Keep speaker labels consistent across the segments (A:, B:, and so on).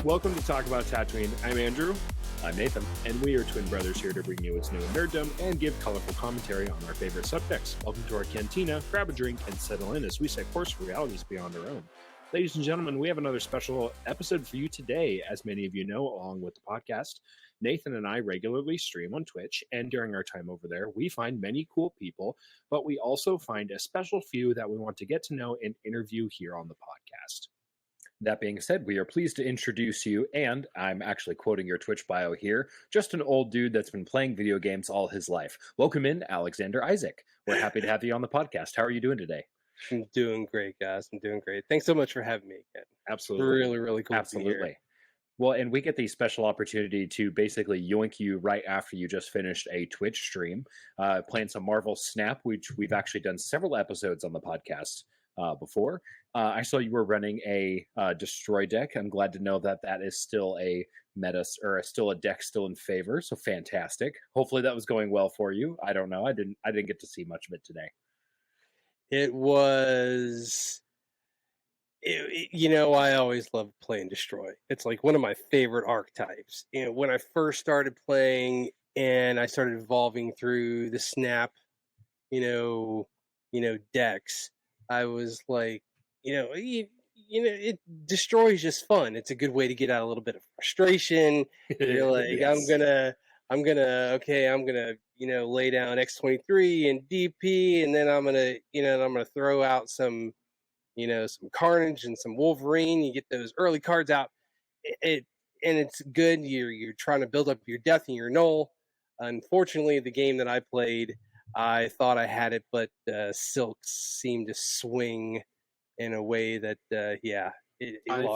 A: Welcome to Talk About Tatooine. I'm Andrew.
B: I'm Nathan.
A: And we are twin brothers here to bring you what's new in nerddom and give colorful commentary on our favorite subjects. Welcome to our cantina, grab a drink, and settle in as we set course for realities beyond our own. Ladies and gentlemen, we have another special episode for you today. As many of you know, along with the podcast, Nathan and I regularly stream on Twitch, and during our time over there, we find many cool people, but we also find a special few that we want to get to know and interview here on the podcast.
B: That being said, we are pleased to introduce you, and I'm actually quoting your Twitch bio here, just an old dude that's been playing video games all his life. Welcome in, Alexander Isaac. We're happy to have you on the podcast. How are you doing today?
C: I'm doing great, guys. I'm doing great. Thanks so much for having me again.
A: Absolutely.
C: Really, really cool.
B: Absolutely. Well, and we get the special opportunity to basically yoink you right after you just finished a Twitch stream, playing some Marvel Snap, which we've actually done several episodes on the podcast before. I saw you were running a destroy deck. I'm glad to know that that is still a meta or still a deck still in favor. So fantastic. Hopefully that was going well for you. I don't know. I didn't get to see much of it today.
C: It was, I always loved playing Destroy. It's like one of my favorite archetypes. When I first started playing and I started evolving through the Snap, decks, I was like, it destroys just fun. It's a good way to get out a little bit of frustration. You're like, yes. I'm gonna lay down X-23 and DP, and then I'm gonna throw out some Carnage and some Wolverine. You get those early cards out. And it's good. You're trying to build up your death and your null. Unfortunately, the game that I played, I thought I had it, but Silk seemed to swing in a way that,
A: I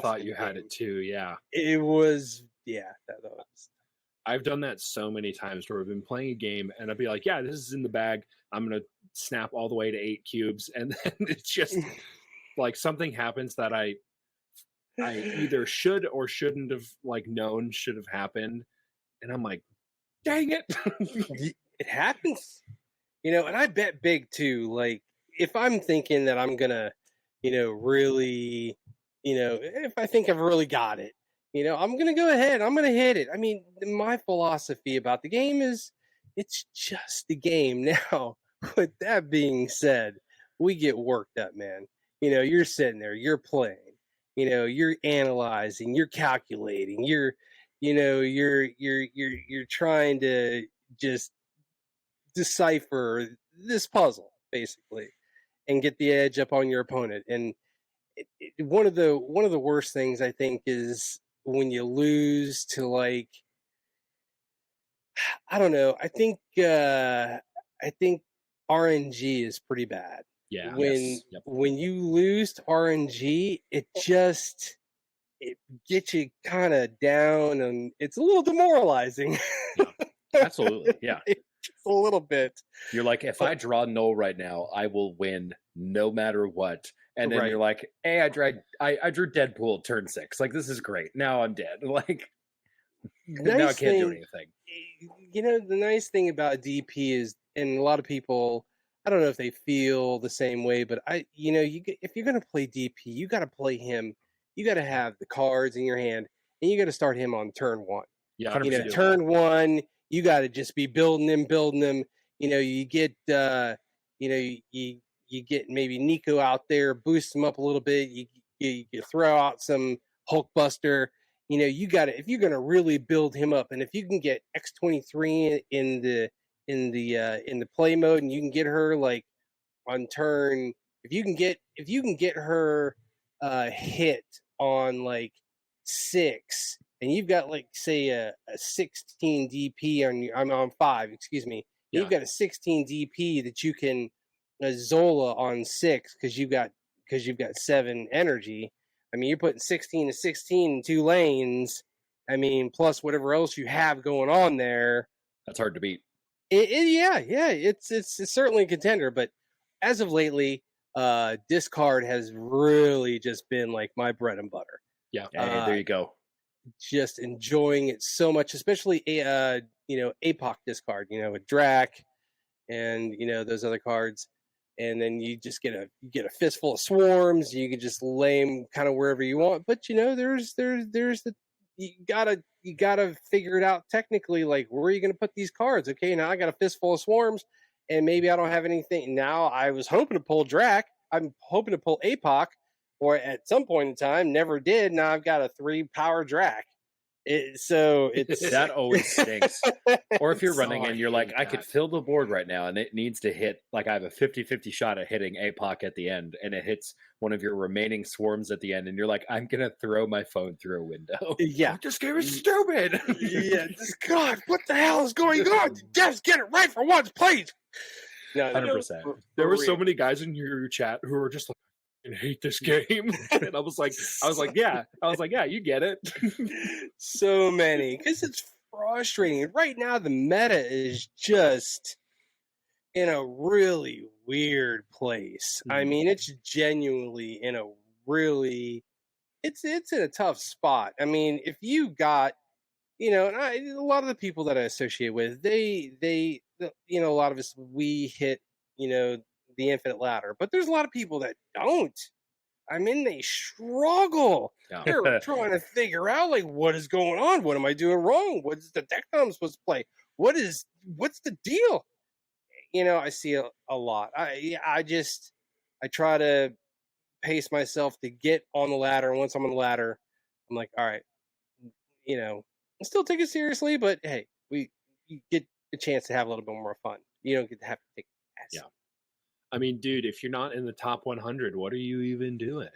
A: thought you had it too, yeah.
C: It was, that was.
A: I've done that so many times where I've been playing a game and I'd be like, yeah, this is in the bag. I'm going to snap all the way to 8 cubes. And then it's just like something happens that I either should or shouldn't have known should have happened. And I'm like, dang it.
C: It happens. And I bet big too. Like if I'm thinking that I'm going to, really, if I think I've really got it, I'm going to go ahead. I'm going to hit it. I mean, my philosophy about the game is it's just a game. Now, with that being said, we get worked up, man. You're sitting there, you're playing, you're analyzing, you're calculating, you're trying to just decipher this puzzle basically and get the edge up on your opponent. And one of the worst things I think is when you lose to I don't know. I think RNG is pretty bad.
A: Yeah.
C: When you lose to RNG, it gets you kind of down, and it's a little demoralizing.
B: Yeah, absolutely. Yeah.
C: Just a little bit.
B: You're like, if I draw null right now, I will win no matter what. And then you're like, hey, I drew Deadpool turn 6. Like, this is great. Now I'm dead. Like, now I can't do anything.
C: The nice thing about DP is, and a lot of people, I don't know if they feel the same way, but if you're going to play DP, you got to play him. You got to have the cards in your hand, and you got to start him on turn 1.
B: Yeah, 100%.
C: Turn 1, you got to just be building them. You get, you get maybe Nico out there, boost him up a little bit. You throw out some Hulkbuster. You got to, if you're going to really build him up, and if you can get X-23 in the play mode, and you can get her on turn, if you can get her hit on 6, and you've got say a 16 DP I'm on 5, excuse me. Yeah. You've got a 16 DP that you can Zola on 6 because you've got 7 energy. I mean, you're putting 16 to 16 in 2 lanes. I mean, plus whatever else you have going on there.
B: That's hard to beat.
C: It's certainly a contender. But as of lately, discard has really just been my bread and butter.
B: Yeah, there you go.
C: Just enjoying it so much, especially APOC discard. With Drac and those other cards. And then you just get a fistful of swarms. You can just lay them kind of wherever you want. But there's the you gotta figure it out technically. Like, where are you gonna put these cards? Okay, now I got a fistful of swarms, and maybe I don't have anything. Now I was hoping to pull Drac. I'm hoping to pull APOC, or at some point in time, never did. Now I've got a 3-power Drac. So it's
B: That always stinks. Or if you're running
A: I
B: and you're like,
A: hate
B: I could
A: that.
B: fill the board right now and it needs to hit, like I have a 50-50 shot at hitting APOC at the end, and it hits one of your remaining swarms at the end, and you're like, I'm going to throw my phone through a window.
C: yeah.
A: This game is stupid.
C: Yeah, God, what the hell is going on? Just get it right for once, please. No,
B: 100%.
A: There were so many guys in your chat who were just like, I hate this game. And I was like, yeah, you get it.
C: so many, because it's frustrating. Right now, the meta is just in a really weird place. I mean, it's genuinely in a really, it's in a tough spot. I mean, if you got, and a lot of the people that I associate with, they, a lot of us, we hit, the infinite ladder, but there's a lot of people that don't. I mean, they struggle.
B: Yeah.
C: They're trying to figure out, like, what is going on? What am I doing wrong? What's the deck that I'm supposed to play? What's the deal? I see a lot. I try to pace myself to get on the ladder. And once I'm on the ladder, I'm like, all right, I still take it seriously, but hey, you get a chance to have a little bit more fun. You don't get to have to take it.
A: Yeah. I mean, dude, if you're not in the top 100, what are you even doing?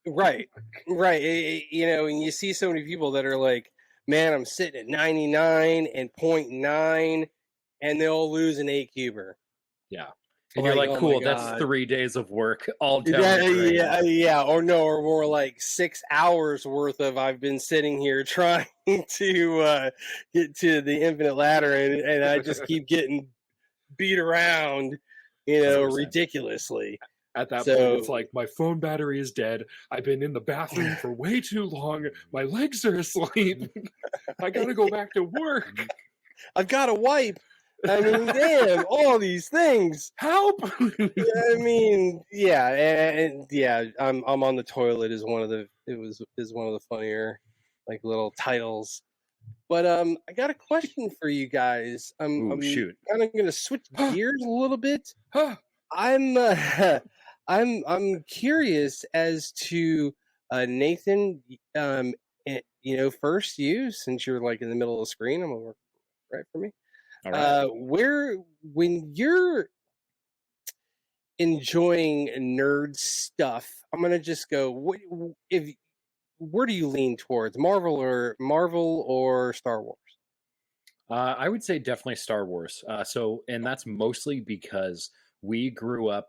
C: Right. And you see so many people that are like, man, I'm sitting at 99 and 0.9, and they'll lose an 8-cuber.
B: Yeah. And you're like,
C: oh
B: cool,
C: my
B: that's
C: God.
B: 3 days of work all down the drain.
C: Yeah. Or more like 6 hours worth of I've been sitting here trying to get to the infinite ladder, and I just keep getting beat around,
B: 100%.
C: ridiculously.
A: At that point, it's like, my phone battery is dead. I've been in the bathroom for way too long. My legs are asleep. I gotta go back to work.
C: I've got to wipe. I mean, damn, all these things.
A: Help!
C: I mean, yeah, and yeah, I'm on the toilet is one of the funnier, like, little titles. But I got a question for you guys. I'm
B: shoot.
C: kind of gonna switch gears a little bit.
A: Huh.
C: I'm curious as to Nathan. First you, since you're like in the middle of the screen, I'm gonna work right for me.
B: All right.
C: When you're enjoying nerd stuff, I'm gonna just go. Where do you lean towards, Marvel or Star Wars?
B: I would say definitely Star Wars. And that's mostly because we grew up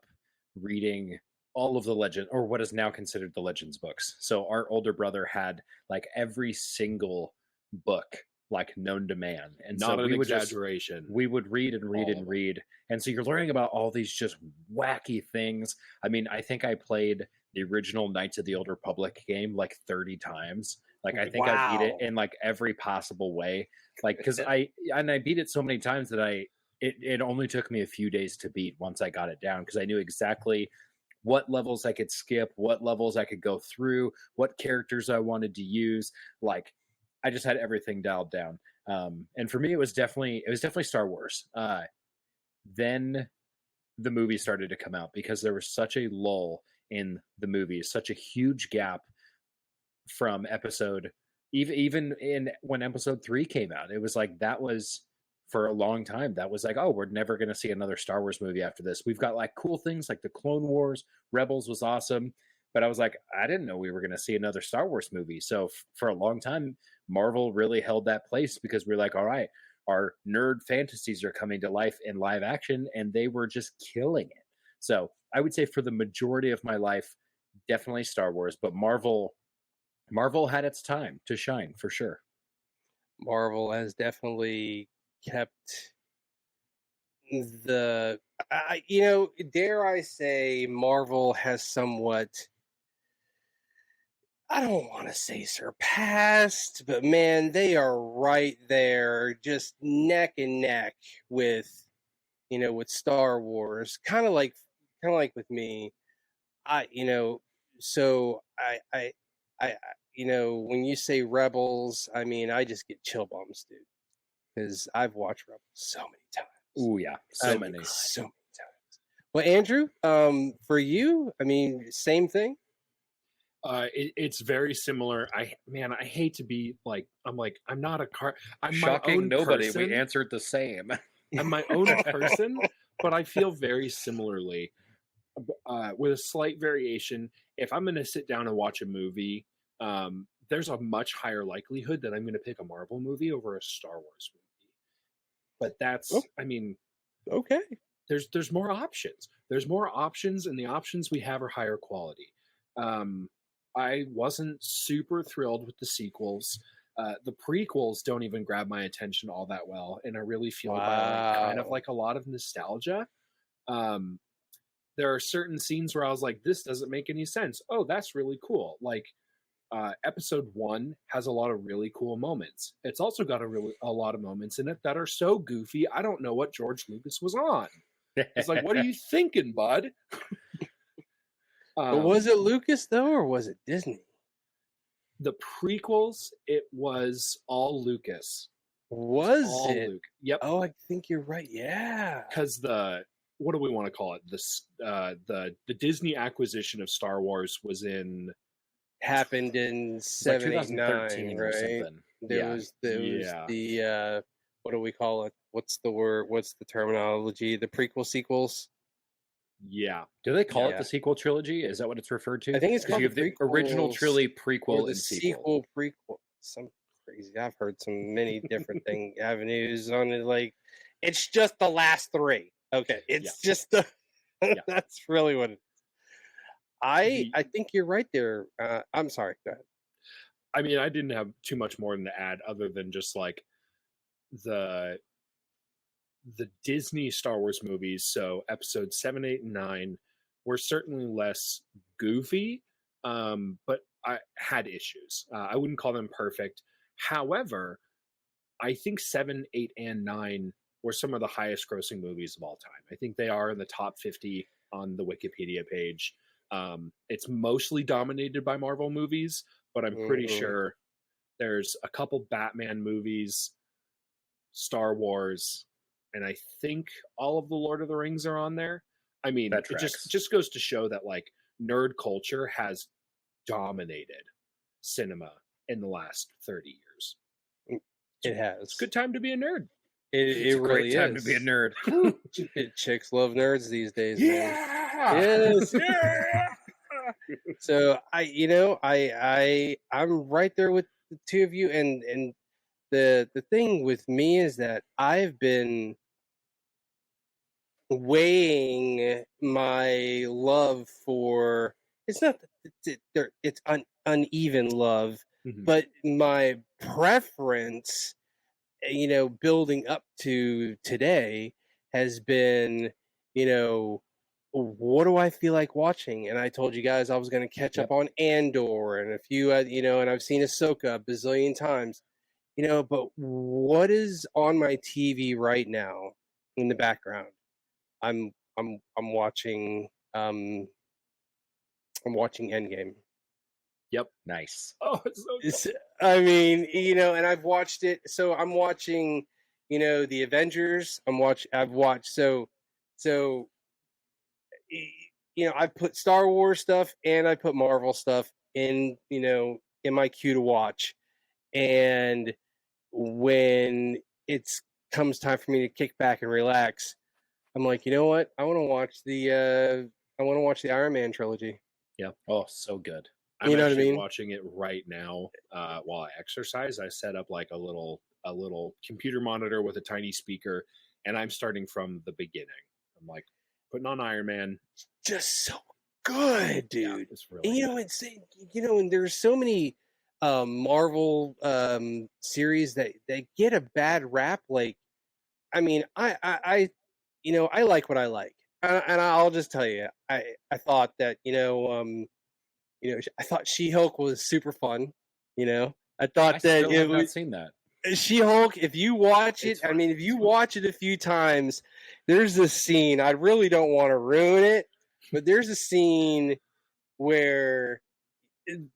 B: reading all of the legend, or what is now considered the Legends books. So our older brother had like every single book like known to man, and
A: Not
B: so
A: an
B: we would
A: exaggeration.
B: we would read and read and read, and so you're learning about all these just wacky things. I mean, I think I played the original Knights of the Old Republic game like 30 times. Like, I think I beat it in like every possible way. Like, because I beat it so many times that it only took me a few days to beat once I got it down, because I knew exactly what levels I could skip, what levels I could go through, what characters I wanted to use. Like, I just had everything dialed down. And for me, it was definitely Star Wars. Then the movie started to come out, because there was such a lull in the movies, such a huge gap from episode, even in when episode 3 came out. It was like, that was for a long time, that was like, oh, we're never going to see another Star Wars movie after this. We've got like cool things like the Clone Wars, Rebels was awesome, but I was like, I didn't know we were going to see another Star Wars movie. So for a long time, Marvel really held that place, because we're like, all right, our nerd fantasies are coming to life in live action, and they were just killing it. So I would say for the majority of my life, definitely Star Wars, but Marvel had its time to shine for sure.
C: Marvel has definitely kept dare I say, Marvel has somewhat, I don't want to say surpassed, but man, they are right there, just neck and neck with Star Wars. Kind of like with me. when you say Rebels, I mean, I just get chill bumps, dude, because I've watched Rebels so many times.
B: Oh yeah, so many.
C: times. Well, Andrew, for you, I mean, same thing.
A: It's very similar. I hate to be like, I'm not a car. I'm
B: Shocking
A: my own
B: nobody.
A: person.
B: We answered the same.
A: I'm my own person, but I feel very similarly, with a slight variation. If I'm going to sit down and watch a movie, there's a much higher likelihood that I'm going to pick a Marvel movie over a Star Wars movie. But that's, I mean,
C: Okay.
A: There's more options. There's more options, and the options we have are higher quality. I wasn't super thrilled with the sequels. The prequels don't even grab my attention all that well, and I really feel by kind of like a lot of nostalgia. There are certain scenes where I was like, this doesn't make any sense. Oh, that's really cool. Like, episode 1 has a lot of really cool moments. It's also got a lot of moments in it that are so goofy, I don't know what George Lucas was on. It's like, what are you thinking, bud?
C: But was it Lucas though, or was it Disney?
A: The prequels, it was all Lucas.
C: Was
A: all
C: it?
A: Luke. Yep.
C: Oh, I think you're right. Yeah.
A: Because what do we want to call it? The Disney acquisition of Star Wars
C: happened in 7, 8, 9,
B: or
C: right?
B: something.
C: There was the what do we call it? What's the word? What's the terminology? The prequel sequels.
A: Yeah.
B: Do they call it the sequel trilogy? Is that what it's referred to?
C: I think it's called
B: you have the original trilogy, prequel, and
C: sequel. Prequel. Some crazy. I've heard many different avenues on it. Like, it's just the last 3. Okay, it's just the. That's really what it is. I think you're right there. I'm sorry. Go ahead.
A: I mean, I didn't have too much more to add other than just like the Disney Star Wars movies. So episodes 7, 8, and 9 were certainly less goofy, but I had issues. I wouldn't call them perfect. However, I think 7, 8, and 9 were some of the highest grossing movies of all time. I think they are in the top 50 on the Wikipedia page. It's mostly dominated by Marvel movies, but I'm pretty sure there's a couple Batman movies, Star Wars, and I think all of the Lord of the Rings are on there. I mean, it just goes to show that like nerd culture has dominated cinema in the last 30 years.
C: It has.
A: It's a good time to be a nerd.
C: It's a
B: really
C: great time
B: to be a nerd.
C: Chicks love nerds these days, man.
A: Yeah.
C: Yes. So I'm right there with the two of you, and the thing with me is that I've been weighing my love for, it's not that it's uneven love, but my preference, building up to today has been, what do I feel like watching? And I told you guys I was going to catch up on Andor and a few, and I've seen Ahsoka a bazillion times, but what is on my TV right now in the background? I'm watching Endgame.
B: Yep. Nice.
A: Oh, it's so good.
C: I mean, and I've watched it. So I'm watching, the Avengers. I've watched so I put Star Wars stuff and I put Marvel stuff in my queue to watch. And when it's comes time for me to kick back and relax, I'm like, you know what? I want to watch the Iron Man trilogy.
B: Yeah. Oh, so good.
A: I'm actually watching it right now while I exercise. I set up like a little computer monitor with a tiny speaker, and I'm starting from the beginning. I'm like putting on Iron Man.
C: Just so good, dude.
A: Yeah, it's really
C: and it's and there's so many Marvel series that get a bad rap. Like, I mean, I like what I like, and I'll just tell you, I thought that I thought She-Hulk was super fun. I thought that
B: I've not seen that.
C: She-Hulk, if you watch it, I mean, if you watch it a few times, there's this scene. I really don't want to ruin it, but there's a scene where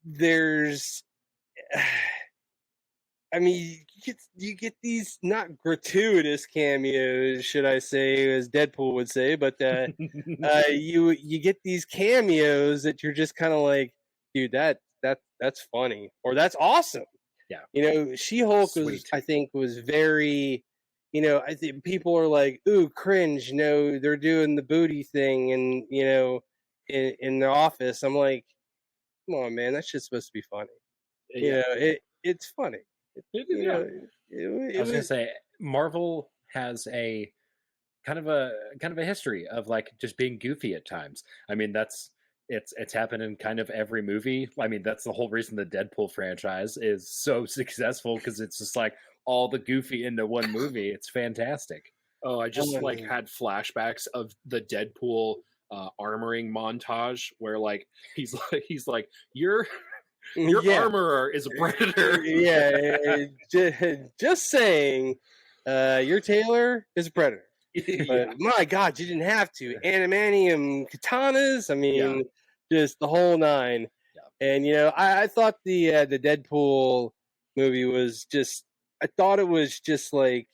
C: there's I mean, you get these not gratuitous cameos, should I say, as Deadpool would say, but you get these cameos that you're just kind of like, dude, that's funny, or that's awesome.
B: Yeah.
C: You know, She-Hulk
B: Sweet.
C: I think, was very, you know, I think people are like, ooh, cringe. You know, they're doing the booty thing, and you know, in the office. I'm like, come on, man, that shit's supposed to be funny. You know, it's funny. You know,
B: I was gonna say Marvel has a kind of a history of like just being goofy at times. I mean, it's happened in kind of every movie. I mean, that's the whole reason the Deadpool franchise is so successful, because it's just like all the goofy into one movie. It's fantastic.
A: Oh, I just like had flashbacks of the Deadpool armoring montage where like he's like your armorer is a predator.
C: Yeah, just saying, your tailor is a predator. But my God, you didn't have to. Animanium katanas. I mean, just the whole nine. Yeah. And you know, I thought the Deadpool movie was just. I thought it was just like,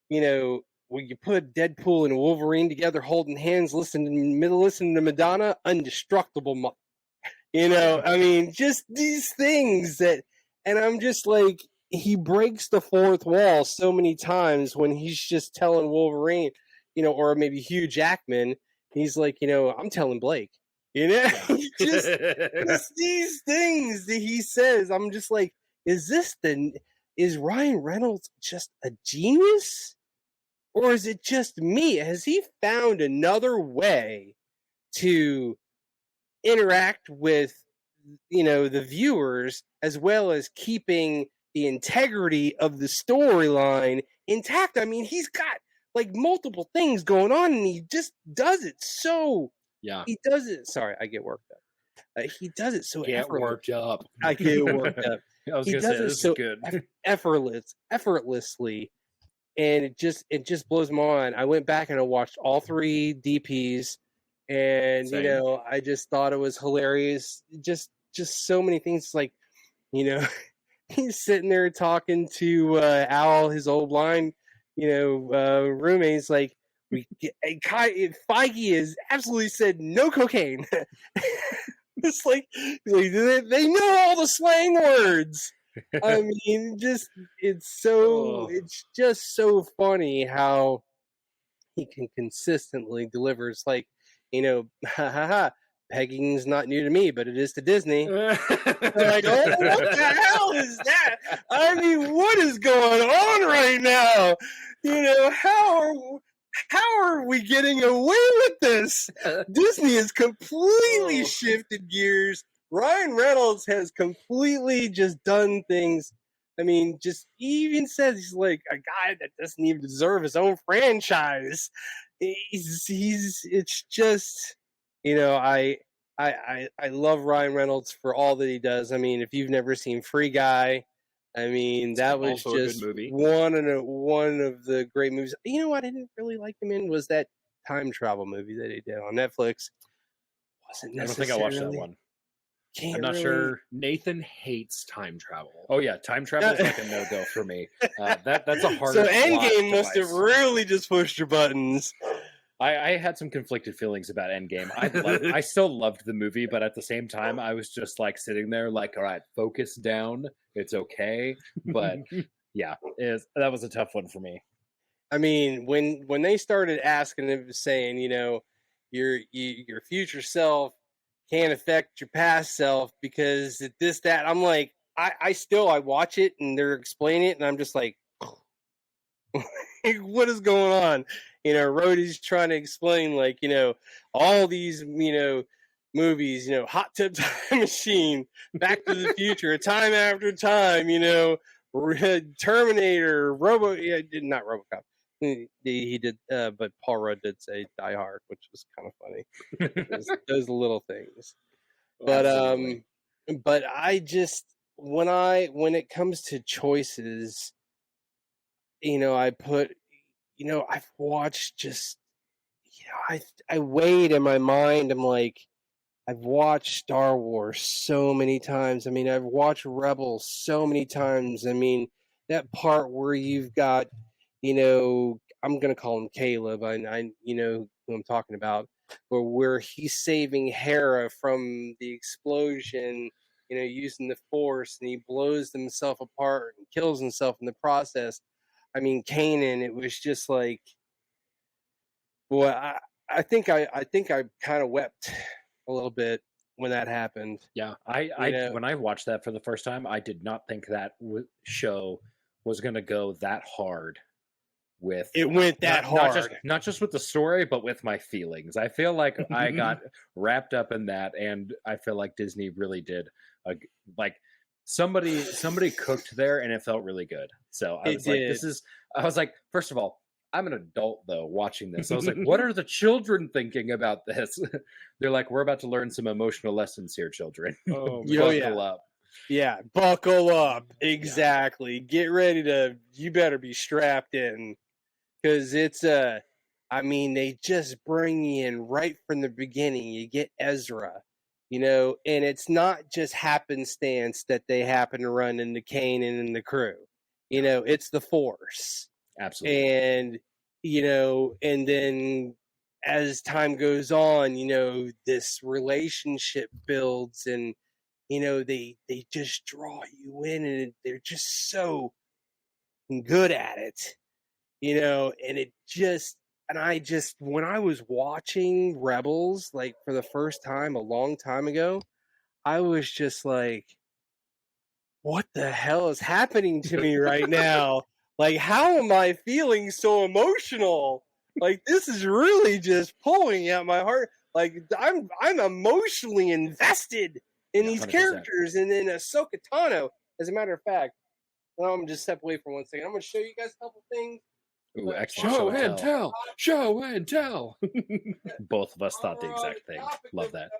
C: you know, when you put Deadpool and Wolverine together, holding hands, listening to Madonna, indestructible. You know, I mean, just these things that, and I'm just like, he breaks the fourth wall so many times when he's just telling Wolverine, you know, or maybe Hugh Jackman, he's like, you know, I'm telling Blake, you know, just these things that he says. I'm just like, is Ryan Reynolds just a genius? Or is it just me? Has he found another way to interact with, you know, the viewers, as well as keeping the integrity of the storyline intact? I mean, he's got like multiple things going on, and he just does it so.
A: Yeah,
C: he does it. Sorry, I get worked up. He does it so
A: worked up.
C: I get worked up.
B: I was gonna say this is good.
C: Effortlessly, and it just blows my mind. I went back and I watched all 3 DPs, and
A: Same.
C: you know, I just thought it was hilarious. Just so many things. Like, you know, he's sitting there talking to Al, his old blind, you know, roommate. He's like, Feige has absolutely said no cocaine. It's like they know all the slang words. I mean, it's just so funny how he can consistently deliver. It's like, you know, pegging's not new to me, but it is to Disney. Like, oh, what the hell is that? I mean, what is going on right now? You know, how are we getting away with this? Disney has completely shifted gears. Ryan Reynolds has completely just done things. I mean, just he even says he's like a guy that doesn't even deserve his own franchise. It's just, you know, I love Ryan Reynolds for all that he does. I mean, if you've never seen Free Guy, I mean, that was
A: also
C: just
A: a good movie.
C: one of the great movies. You know what I didn't really like him in was that time travel movie that he did on Netflix.
B: I don't think I watched that one.
A: I'm not sure. Nathan hates time travel.
B: Oh yeah, time travel is like a no-go for me. That's a hard.
C: So Endgame must have really just pushed your buttons.
B: I had some conflicted feelings about Endgame. I still loved the movie, but at the same time, I was just like sitting there, like, all right, focus down. It's okay, but yeah, that was a tough one for me.
C: I mean, when they started asking and saying, you know, your future self can't affect your past self because this, that, I'm like, I watch it and they're explaining it, and I'm just like, what is going on? You know, Rhodey's trying to explain, like, you know, all these, you know, movies, you know, Hot Tub Time Machine, Back to the Future, Time After Time, you know, Terminator, not RoboCop. He did, but Paul Rudd did say Die Hard, which was kind of funny. those little things. But but I just when it comes to choices, you know, I've watched just, you know, I weighed in my mind. I'm like, I've watched Star Wars so many times. I mean, I've watched Rebels so many times. I mean, that part where you've got, I'm gonna call him Caleb. I you know who I'm talking about, but where he's saving Hera from the explosion, using the Force, and he blows himself apart and kills himself in the process. I mean, Kanan, it was just like, well, I think I kind of wept a little bit when that happened.
B: Yeah, when I watched that for the first time, I did not think that show was going to go that hard with
C: It went that hard.
B: Not just with the story, but with my feelings. I feel like I got wrapped up in that, and I feel like Disney really did. Like somebody cooked there, and it felt really good. So I was like, first of all, I'm an adult though watching this. I was like, what are the children thinking about this? They're like, we're about to learn some emotional lessons here, children.
C: Oh,
B: buckle up.
C: Yeah, buckle up. Exactly. Yeah. Get ready you better be strapped in. Because it's I mean, they just bring you in right from the beginning. You get Ezra, and it's not just happenstance that they happen to run into Kanan and the crew. It's the Force.
B: Absolutely.
C: And, and then as time goes on, this relationship builds and, they just draw you in and they're just so good at it. When I was watching Rebels, like for the first time a long time ago, I was just like, what the hell is happening to me right now? Like, how am I feeling so emotional? Like, this is really just pulling at my heart. Like, I'm emotionally invested in these 100%. Characters and in Ahsoka Tano. As a matter of fact, I'm going to just step away for 1 second. I'm going to show you guys a couple things.
B: Ooh, show and tell. Show and tell. Both of us thought the exact thing. Love that.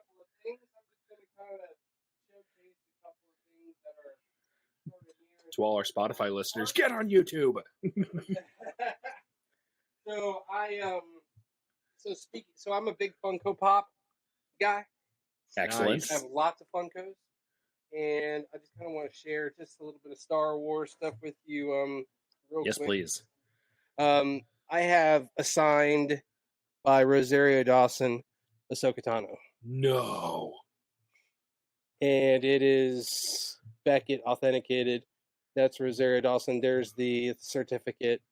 A: To all our Spotify listeners, get on YouTube.
C: So I'm a big Funko Pop guy.
B: Excellent.
C: I have lots of Funkos, and I just kind of want to share just a little bit of Star Wars stuff with you. Real
B: yes,
C: quick.
B: Please.
C: I have assigned by Rosario Dawson Ahsoka Tano.
A: No.
C: And it is Beckett authenticated. That's Rosario Dawson. There's the certificate.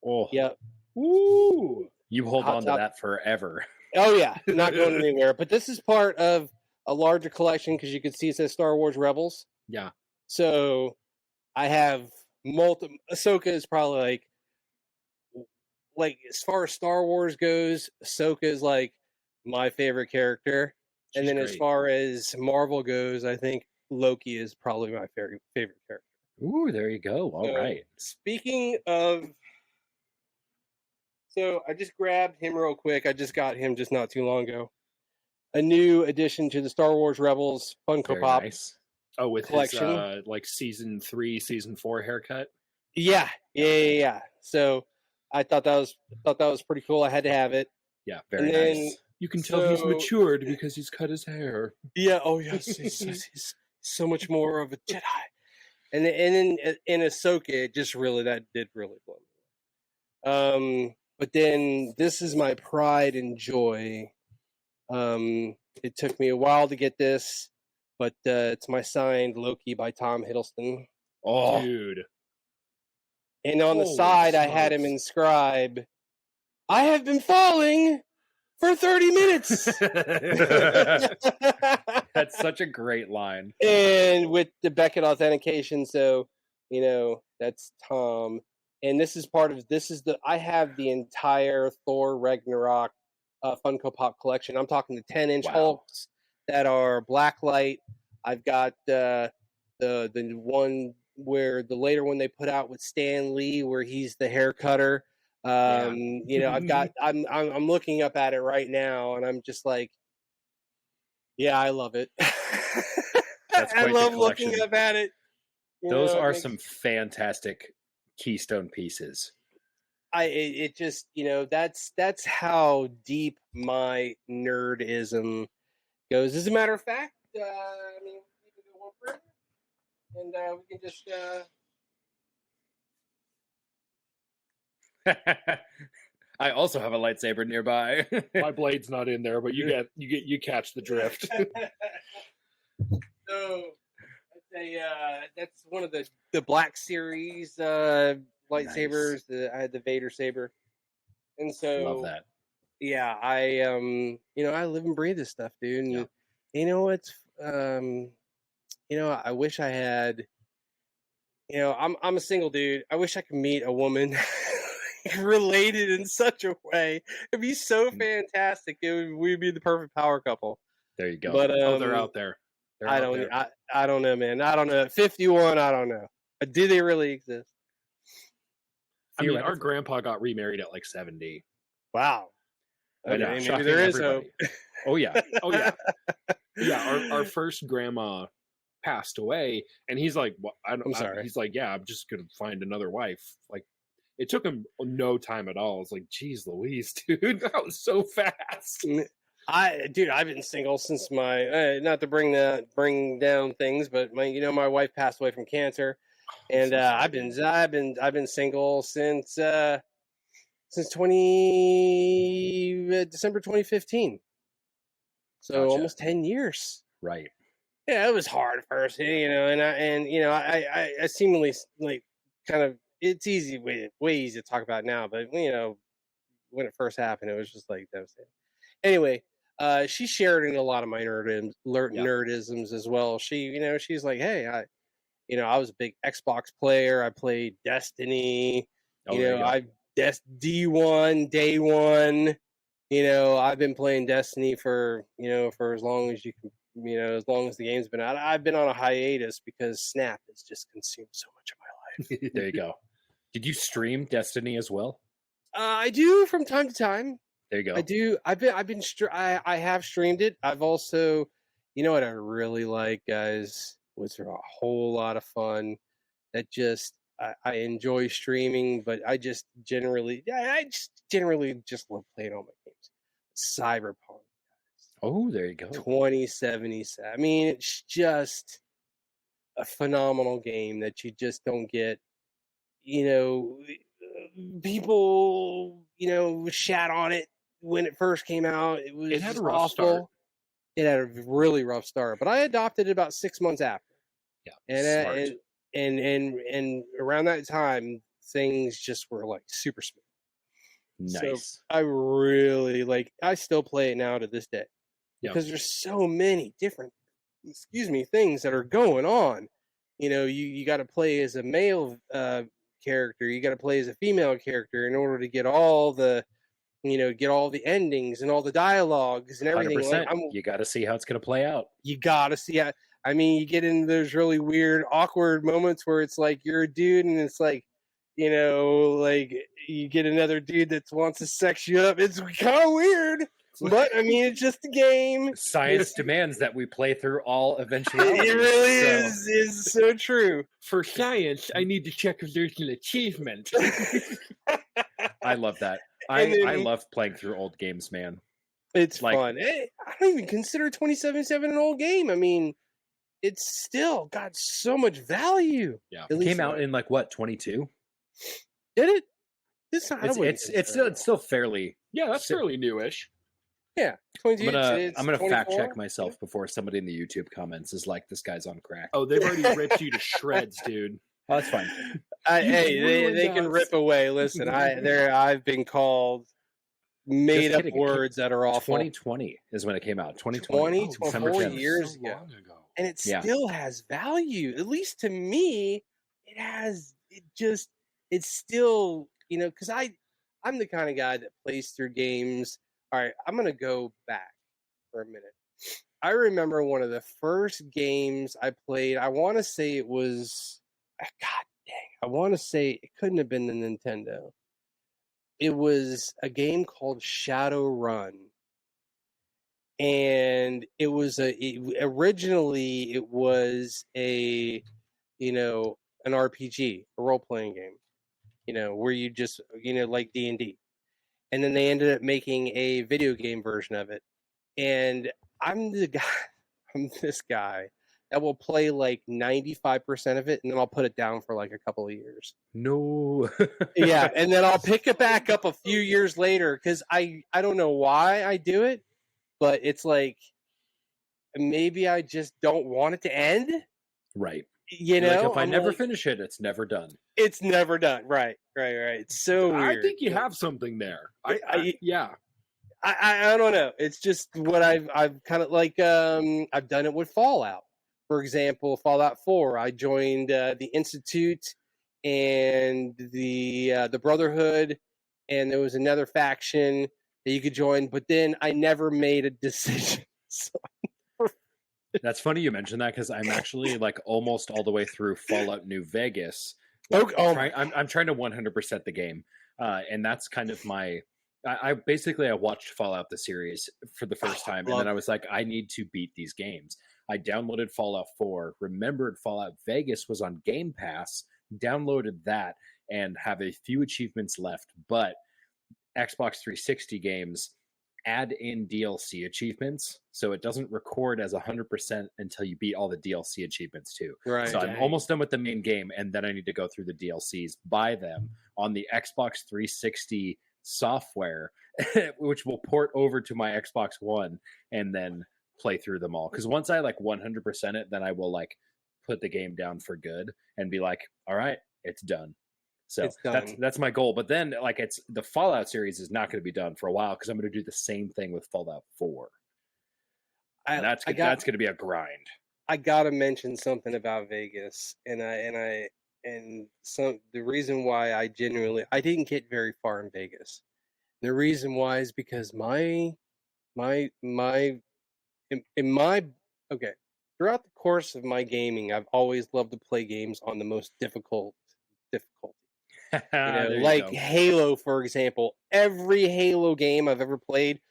B: Oh.
C: Yep.
B: Woo! You hold on to that forever.
C: Oh, yeah. Not going anywhere. But this is part of a larger collection because you can see it says Star Wars Rebels.
B: Yeah.
C: So I have multiple. Ahsoka is probably like as far as Star Wars goes, Ahsoka is like my favorite character. She's great. As far as Marvel goes, I think Loki is probably my favorite character.
B: Ooh, there you go. All right.
C: Speaking of, so I just grabbed him real quick. I just got him just not too long ago. A new addition to the Star Wars Rebels Funko Pop.
B: Nice.
A: Oh, with
C: collection.
A: His like season 3, season 4 haircut.
C: Yeah. So I thought that was pretty cool. I had to have it.
B: Yeah, very nice.
A: You can tell he's matured because he's cut his hair.
C: Yeah. Oh, yes. He's so much more of a Jedi. And then in Ahsoka, it just really that did really blow me away. But then this is my pride and joy. It took me a while to get this, but it's my signed Loki by Tom Hiddleston.
B: Oh,
A: dude!
C: And on the side, I had him inscribe, "I have been falling for 30 minutes."
B: That's such a great line.
C: And with the Beckett authentication, so that's Tom. And this is I have the entire Thor Ragnarok Funko Pop collection. I'm talking the 10-inch Hulks that are blacklight. I've got the one where the later one they put out with Stan Lee, where he's the hair cutter. I've got. I'm looking up at it right now, and I'm just like, yeah, I love it.
B: That's quite
C: I love
B: the collection.
C: looking up at it.
B: Those are some fantastic keystone pieces.
C: It just that's how deep my nerdism goes. As a matter of fact, I mean, we can go one further, and we can just.
B: I also have a lightsaber nearby.
A: My blade's not in there, but you catch the drift.
C: So that's one of the Black Series lightsabers. I had the Vader saber, and so
B: Love that.
C: yeah, I I live and breathe this stuff, dude. And you know what's I wish I had. I'm a single dude. I wish I could meet a woman related in such a way. It'd be so fantastic. We'd be the perfect power couple.
B: There you go.
C: But
A: They're out there.
C: I don't know, man. I don't know. 51, I don't know. Do they really exist?
A: I mean, our grandpa got remarried at like 70.
C: Wow.
B: I know,
C: Okay, maybe
B: shocking
C: there is
B: everybody.
C: hope.
B: Oh yeah.
A: Oh yeah, yeah. Our first grandma passed away, and he's like, well,
C: I'm sorry.
A: He's like, yeah, I'm just gonna find another wife. Like, it took him no time at all. It's like, geez, Louise, dude, that was so fast.
C: I've been single since my not to bring down things, but my wife passed away from cancer, and I've been single since December 2015. So
B: Gotcha.
C: almost 10 years.
B: Right.
C: Yeah, it was hard at first, I seemingly like kind of it's way easy to talk about now, but when it first happened, it was just like devastating. Anyway, she shared in a lot of my nerdisms as well. She's like, hey, I was a big Xbox player. I played Destiny. I D1 day one. I've been playing Destiny for as long as you can. As long as the game's been out. I've been on a hiatus because Snap has just consumed so much of my life.
B: There you go. Did you stream Destiny as well?
C: I do from time to time.
B: There you go.
C: I do. I have streamed it. I've also, what I really like, guys, which are a whole lot of fun. That just I enjoy streaming, but I just generally just love playing all my games. Cyberpunk.
B: Oh, there you go.
C: 2077. I mean, it's just a phenomenal game that you just don't get. People, shat on it when it first came out. It
A: had a
C: just
A: rough
C: awful.
A: start.
C: It had a really rough start, but I adopted it about 6 months after.
B: Yeah, smart.
C: And around that time, things just were like super smooth.
B: Nice.
C: So I really I still play it now to this day.
A: Yeah.
C: Because there's so many different things that are going on. You got to play as a male character, you got to play as a female character in order to get all the endings and all the dialogues and everything.
B: 100%. You got to see how it's going to play out.
C: You got to see how. I mean, you get into those really weird, awkward moments where it's like you're a dude and it's like, you get another dude that wants to sex you up. It's kind of weird. But I mean, it's just a game.
B: Science demands that we play through all eventualities.
C: It really is so true.
A: For science, I need to check if there's an achievement.
B: I love that. I love playing through old games, man.
C: It's fun. I don't even consider 2077 an old game. I mean, it's still got so much value.
A: Yeah,
B: it came out in 22.
C: Did it?
B: It's still fairly.
A: Yeah, that's fairly newish.
C: Yeah, 22.
B: I'm gonna fact check myself before somebody in the YouTube comments is like, "This guy's on crack."
A: Oh, they've already ripped you to shreds, dude.
B: Oh, that's fine.
C: They can rip away. Listen, I've been called made up words that are awful.
B: 2020 is when it came out. 2020,
C: 4 years ago, and it still has value. At least to me, it has. It's still because I'm the kind of guy that plays through games. All right, I'm going to go back for a minute. I remember one of the first games I played. I want to say it was, God dang, I want to say it couldn't have been the Nintendo. It was a game called Shadowrun. And it was originally it was an RPG, a role-playing game, where you just, like D&D. And then they ended up making a video game version of it. And I'm the guy. I'm this guy that will play like 95% of it, and then I'll put it down for like a couple of years.
B: No.
C: Yeah, and then I'll pick it back up a few years later because I don't know why I do it, but it's like maybe I just don't want it to end.
B: Right.
C: You
B: You're like,
C: know,
B: if I
C: I'm
B: never
C: like,
B: finish it, it's never done.
C: it's never done. Right. It's so
A: I
C: weird.
A: think you have something there. Yeah.
C: I don't know. It's just what I've kind of like. I've done it with Fallout, for example. Fallout 4. I joined the Institute and the Brotherhood, and there was another faction that you could join. But then I never made a decision. So,
B: That's funny you mentioned that because I'm actually like almost all the way through Fallout New Vegas.
C: Okay,
B: I'm trying to 100% the game, and that's kind of my. I basically I watched Fallout the series for the first time, and then I was like, I need to beat these games. I downloaded Fallout 4, remembered Fallout Vegas was on Game Pass, downloaded that, and have a few achievements left. But Xbox 360 games add in DLC achievements, so it doesn't record as 100% until you beat all the DLC achievements too.
C: right.
B: So I'm almost done with the main game, and then I need to go through the DLCs, buy them on the Xbox 360 software, which will port over to my Xbox One, and then play through them all. Because once I like 100% it, then I will like put the game down for good and be like, all right, it's done. So that's my goal. But then like it's the Fallout series is not going to be done for a while because I'm going to do the same thing with Fallout 4. And that's going to be a grind.
C: I gotta mention something about Vegas, and the reason why I didn't get very far in Vegas. The reason why is because throughout the course of my gaming, I've always loved to play games on the most difficult difficulty. Like Halo, for example. Every Halo game I've ever played,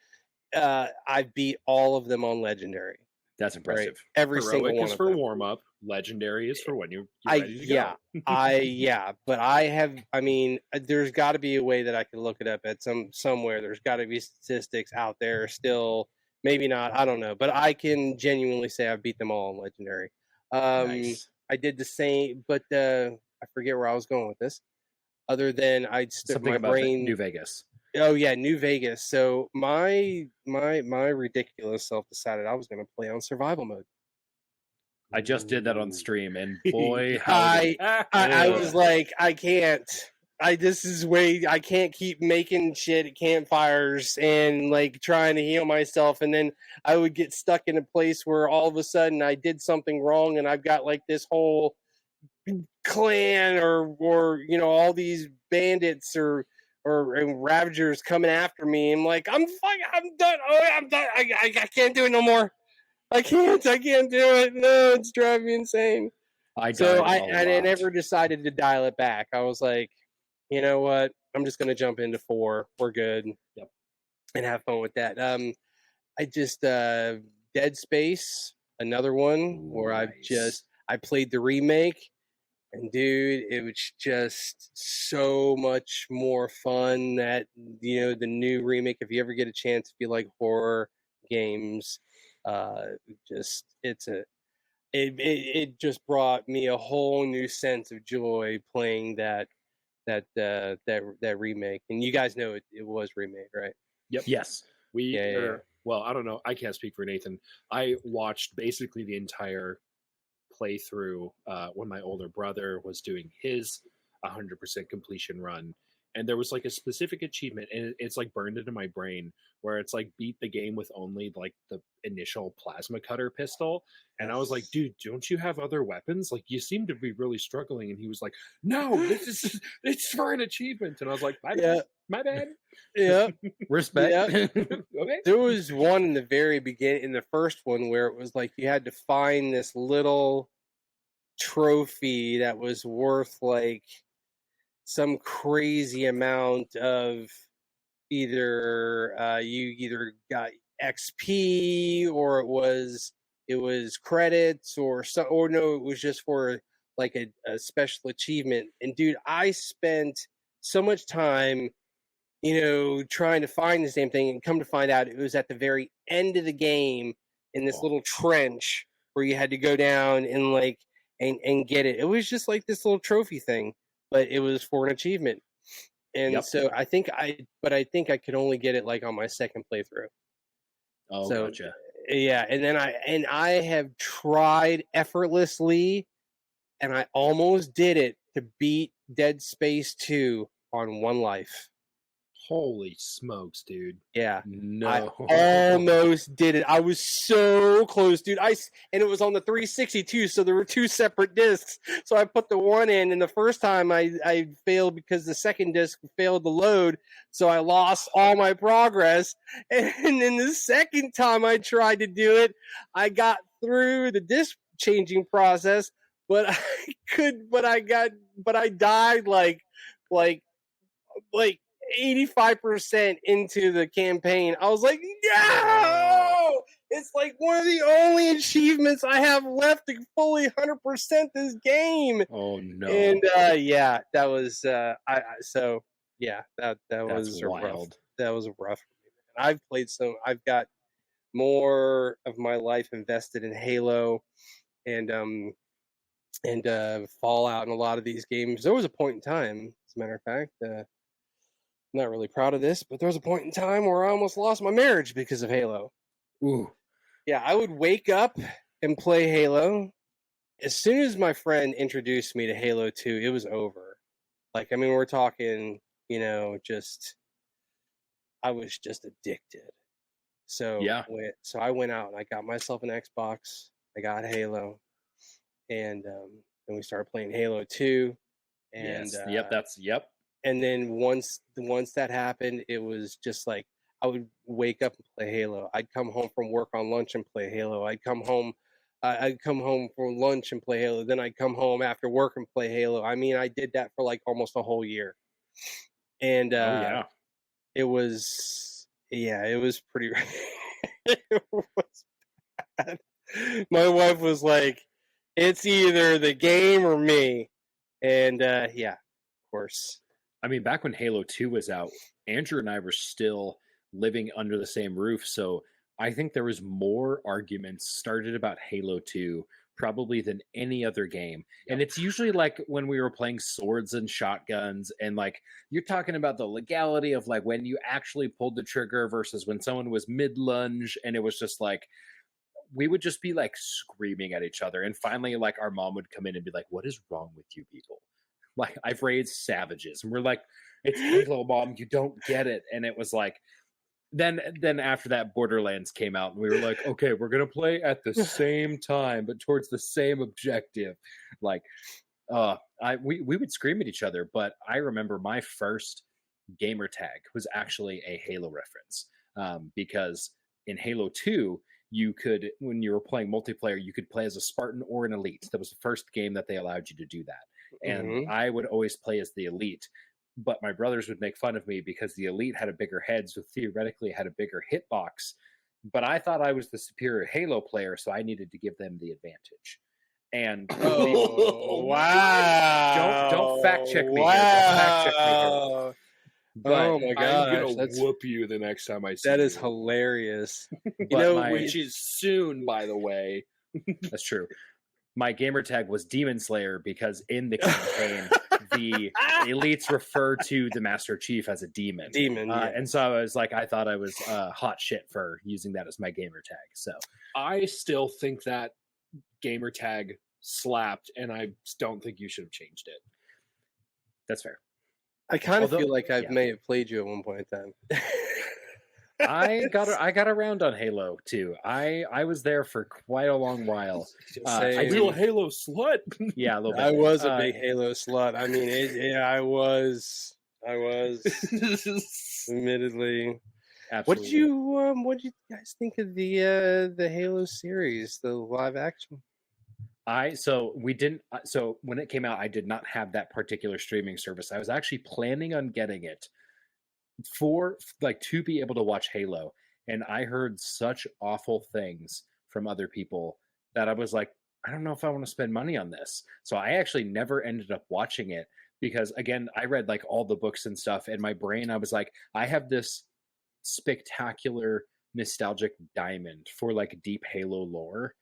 C: I've beat all of them on Legendary.
B: That's impressive.
C: Right? Every
A: Heroic
C: single one
A: is
C: of
A: for
C: them.
A: warm up. Legendary is for when you're ready to go.
C: But I have. I mean, there's got to be a way that I can look it up at somewhere. There's got to be statistics out there still. Maybe not. I don't know. But I can genuinely say I've beat them all on Legendary.
B: Nice.
C: I did the same, but I forget where I was going with this. Other than I stuck
B: something
C: my
B: about
C: brain.
B: New Vegas.
C: Oh yeah, New Vegas. So my ridiculous self decided I was going to play on survival mode.
B: I just did that on stream, and boy,
C: I was like, I can't. I can't keep making shit at campfires and like trying to heal myself, and then I would get stuck in a place where all of a sudden I did something wrong, and I've got like this whole clan or all these bandits or ravagers coming after me. I'm like, I'm done. Oh, I'm done. I can't do it no more. I can't do it. No, it's driving me insane. I never decided to dial it back. I was like, you know what? I'm just gonna jump into 4. We're good.
B: Yep.
C: And have fun with that. I just Dead Space, another one where I played the remake. And dude, it was just so much more fun that the new remake. If you ever get a chance, if you like horror games, it just brought me a whole new sense of joy playing that remake. And you guys know it was remade, right?
A: Yep.
B: Yes.
A: Well, I don't know. I can't speak for Nathan. I watched basically the entire playthrough when my older brother was doing his 100% completion run, and there was like a specific achievement, and it's like burned into my brain, where it's like beat the game with only like the initial plasma cutter pistol. And I was like, dude, don't you have other weapons? Like, you seem to be really struggling. And he was like, no, it's for an achievement. And I was like, my bad.
C: Yeah.
B: Respect.
C: Yeah.
A: Okay.
C: There was one in the very beginning, in the first one, where it was like you had to find this little trophy that was worth like some crazy amount of you either got XP or it was credits or no, it was just for like a special achievement. And dude, I spent so much time trying to find the same thing, and come to find out it was at the very end of the game. in this little trench where you had to go down and like and get it. It was just like this little trophy thing, but it was for an achievement. And so I think I could only get it like on my second playthrough.
B: Oh,
C: So
B: gotcha.
C: yeah, and then I have tried effortlessly, and I almost did it to beat Dead Space 2 on one life.
A: Holy smokes, dude.
C: Yeah.
A: No.
C: I almost did it. I was so close, dude. And it was on the 360 too, so there were two separate discs. So I put the one in, and the first time I failed because the second disc failed to load, so I lost all my progress. And then the second time I tried to do it, I got through the disc changing process, but I died like 85% into the campaign. I was like, no! It's like one of the only achievements I have left to fully 100% this game.
B: Oh no!
C: And yeah, that was that was
B: wild.
C: rough. That was rough. I've got more of my life invested in Halo and Fallout and a lot of these games. There was a point in time, as a matter of fact, I'm not really proud of this, but there was a point in time where I almost lost my marriage because of Halo.
B: Ooh.
C: Yeah, I would wake up and play Halo. As soon as my friend introduced me to Halo 2, it was over. Like, I mean, we're talking, I was just addicted. So
B: yeah.
C: So I went out and I got myself an Xbox. I got Halo, and then we started playing Halo 2. And
B: yep.
C: And then once that happened, it was just like I would wake up and play Halo. I'd come home from work on lunch and play Halo. I'd come home for lunch and play Halo. Then I'd come home after work and play Halo. I mean, I did that for like almost a whole year. And it was pretty. It was bad. My wife was like, "It's either the game or me," and yeah, of course.
B: I mean, back when Halo 2 was out, Andrew and I were still living under the same roof, so I think there was more arguments started about Halo 2 probably than any other game. Yep. And it's usually like when we were playing swords and shotguns, and like you're talking about the legality of like when you actually pulled the trigger versus when someone was mid-lunge, and it was just like we would just be like screaming at each other. And finally, like our mom would come in and be like, "What is wrong with you people? Like, I've raised savages." And we're like, "It's Halo, Mom, you don't get it." And it was like, then after that, Borderlands came out, and we were like, "Okay, we're gonna play at the same time, but towards the same objective." Like, we would scream at each other. But I remember my first gamer tag was actually a Halo reference, because in Halo 2, you could, when you were playing multiplayer, you could play as a Spartan or an Elite. That was the first game that they allowed you to do that. And I would always play as the Elite, but my brothers would make fun of me because the Elite had a bigger head, so theoretically had a bigger hitbox. But I thought I was the superior Halo player, so I needed to give them the advantage. And
C: wow!
B: Don't fact check me here. Don't fact check me here.
C: But oh my gosh,
A: I'm gonna whoop you the next time I see you.
C: That is hilarious.
A: Which is soon, by the way.
B: That's true. My gamer tag was Demon Slayer because in the campaign, the elites refer to the Master Chief as a demon. And so I was like, I thought I was hot shit for using that as my gamer tag. So
A: I still think that gamer tag slapped, and I don't think you should have changed it.
B: That's fair.
C: I kind of feel like I may have played you at one point in time.
B: I got around on Halo too. I was there for quite a long while.
A: I do a Halo slut.
B: Yeah, a little bit.
C: I was a big Halo slut. I mean, I was. Admittedly.
B: Absolutely.
C: What did you guys think of the Halo series, the live action?
B: So when it came out, I did not have that particular streaming service. I was actually planning on getting it for like to be able to watch Halo, and I heard such awful things from other people that I was like, I don't know if I want to spend money on this. So I actually never ended up watching it because, again, I read like all the books and stuff, and my brain, I was like, I have this spectacular nostalgic diamond for like deep Halo lore,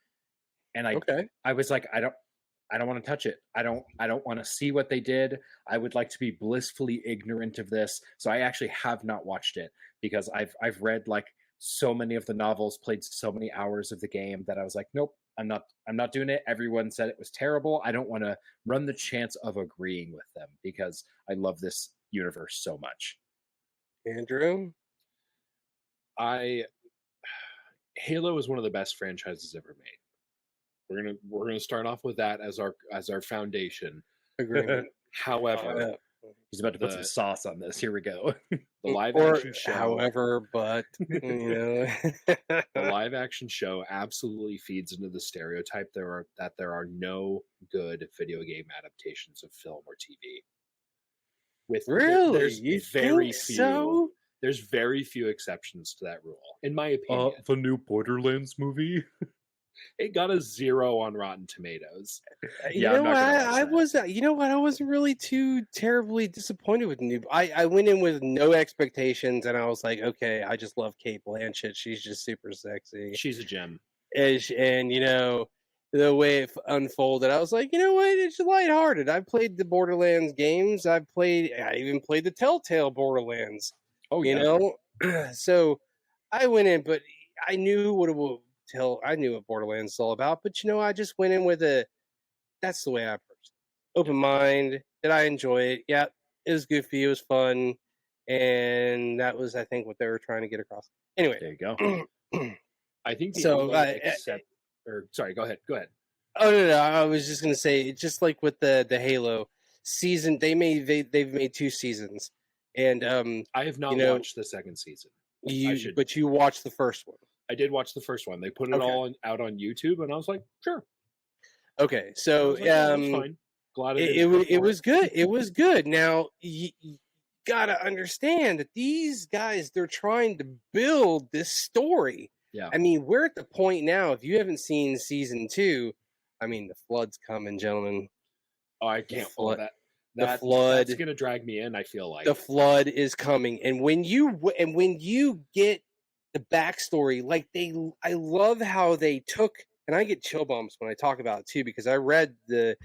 B: and
C: Okay.
B: I was like, I don't want to touch it. I don't want to see what they did. I would like to be blissfully ignorant of this. So I actually have not watched it because I've read like so many of the novels, played so many hours of the game that I was like, nope, I'm not doing it. Everyone said it was terrible. I don't want to run the chance of agreeing with them because I love this universe so much.
C: Andrew?
A: Halo is one of the best franchises ever made. We're gonna start off with that as our foundation.
C: Agreement.
A: However,
B: He's about to put some sauce on this. Here we go.
A: the live action show.
C: However, but
A: the live action show absolutely feeds into the stereotype that there are no good video game adaptations of film or TV.
C: Really,
A: there's
C: you
A: very
C: think
A: few.
C: so?
A: There's very few exceptions to that rule, in my opinion.
B: The new Borderlands movie.
A: It got a 0 on Rotten Tomatoes.
C: You know what? I wasn't really too terribly disappointed with Noob. I went in with no expectations, and I was like, okay, I just love Kate Blanchett. She's just super sexy.
A: She's a gem.
C: And you know, the way it unfolded, I was like, you know what? It's lighthearted. I've played the Borderlands games. I even played the Telltale Borderlands.
A: Oh,
C: you know, so I went in, but I knew what Borderlands is all about. But you know, I just went in with that's the way I approached it. Open mind. Did I enjoy it? Yeah, it was goofy. It was fun, and that was, I think, what they were trying to get across. Anyway,
B: there you go.
A: I think sorry, go ahead.
C: Oh no, I was just gonna say, just like with the Halo season, they've made 2 seasons. And
A: I have not watched the second season.
C: But you watched the first one.
A: I did watch the first one. They put it all out on YouTube, and I was like, sure.
C: Okay, so
A: that's fine. Glad
C: it was good. It was good. Now you gotta understand that these guys, they're trying to build this story.
A: Yeah.
C: I mean, we're at the point now. If you haven't seen season 2, I mean, the flood's coming, gentlemen.
A: Oh, I can't follow that.
C: The flood.
A: That's gonna drag me in. I feel like
C: the flood is coming, and when you get the backstory, like I love how they took, and I get chill bumps when I talk about it too, because I read the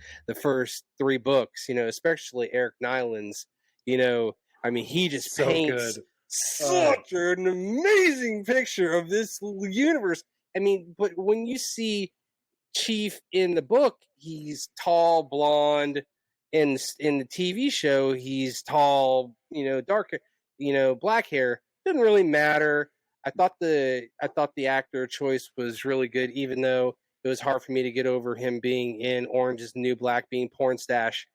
C: first 3 books. You know, especially Eric Nyland's. You know, I mean, he just paints such an amazing picture of this universe. I mean, but when you see Chief in the book, he's tall, blonde. In the TV show, he's tall, you know, darker, you know, black hair. Doesn't really matter. I thought the actor choice was really good, even though it was hard for me to get over him being in Orange is the New Black, being porn stash.